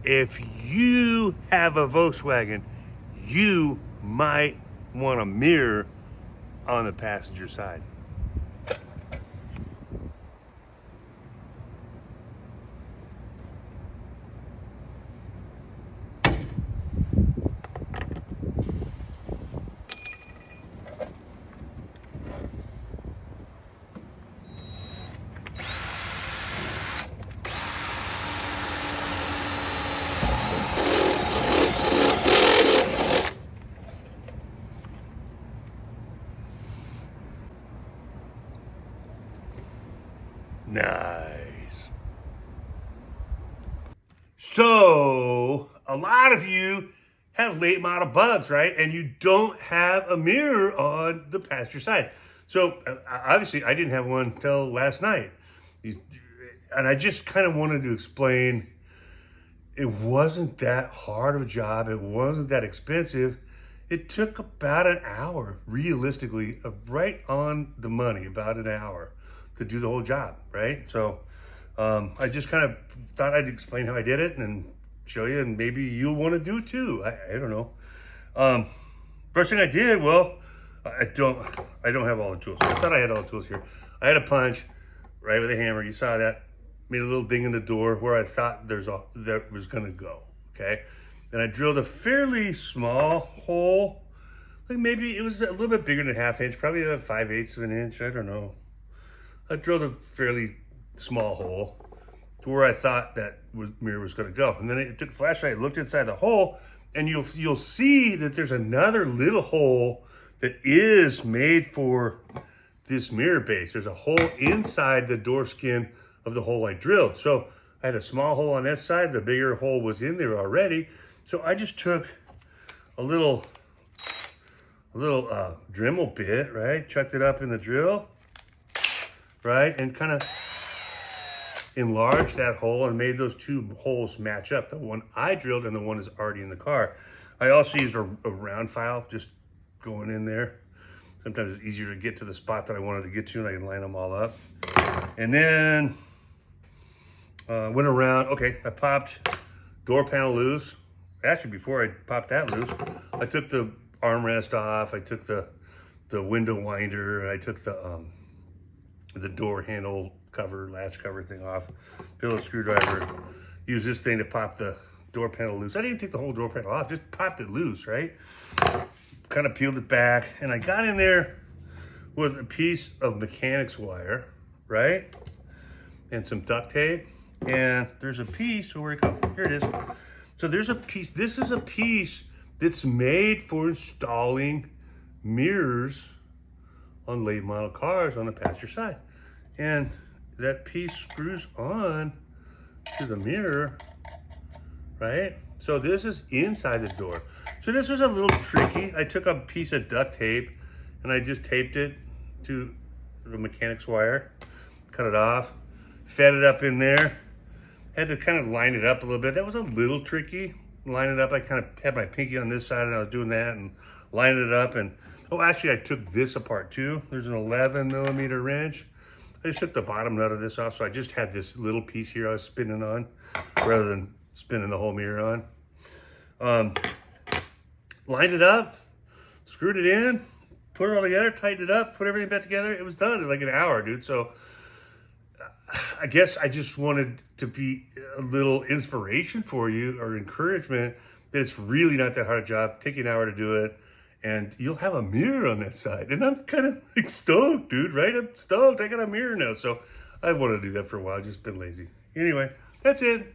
if you have a Volkswagen, you might want a mirror on the passenger side. Nice. So, a lot of you have late model bugs, right? And you don't have a mirror on the passenger side. So, obviously, I didn't have one till last night. And I just kind of wanted to explain it wasn't that hard of a job. It wasn't that expensive. It took about an hour, realistically, right on the money, about an hour to do the whole job, right? So I just kind of thought I'd explain how I did it and show you, and maybe you'll want to do it too. I don't know. First thing I did, well, I don't have all the tools. I thought I had all the tools here. I had a punch, right, with a hammer. You saw that. Made a little ding in the door where I thought that was gonna go, okay? Then I drilled a fairly small hole. Like maybe it was a little bit bigger than a 1/2 inch, probably about 5/8 of an inch, I don't know. I drilled a fairly small hole to where I thought that mirror was gonna go. And then I took a flashlight, looked inside the hole, and you'll see that there's another little hole that is made for this mirror base. There's a hole inside the door skin of the hole I drilled. So I had a small hole on that side, the bigger hole was in there already. So I just took a little Dremel bit, right? Chucked it up in the drill, right? And kind of enlarged that hole and made those two holes match up. The one I drilled and the one is already in the car. I also used a round file, just going in there. Sometimes it's easier to get to the spot that I wanted to get to and I can line them all up. And then went around, okay, I popped door panel loose. Actually, before I popped that loose, I took the armrest off, I took the window winder, I took the door handle cover, latch cover thing off, Phillips screwdriver, use this thing to pop the door panel loose. I didn't take the whole door panel off, just popped it loose, right? Kind of peeled it back, and I got in there with a piece of mechanics wire, right? And some duct tape. And there's a piece, so where it go? Here it is. So there's a piece, this is a piece that's made for installing mirrors on late model cars on the passenger side. And that piece screws on to the mirror, right? So this is inside the door. So this was a little tricky. I took a piece of duct tape and I just taped it to the mechanics wire, cut it off, fed it up in there. Had to kind of line it up a little bit. That was a little tricky. Line it up. I kind of had my pinky on this side and I was doing that and lining it up. And oh, actually I took this apart too. There's an 11mm wrench. I just took the bottom nut of this off. So I just had this little piece here I was spinning on rather than spinning the whole mirror on. Lined it up, screwed it in, put it all together, tightened it up, put everything back together. It was done in like an hour, dude. So I guess I just wanted to be a little inspiration for you or encouragement that it's really not that hard a job. Take an hour to do it and you'll have a mirror on that side. And I'm kind of like stoked, dude, right? I'm stoked. I got a mirror now. So I wanted to do that for a while. Just been lazy. Anyway, that's it.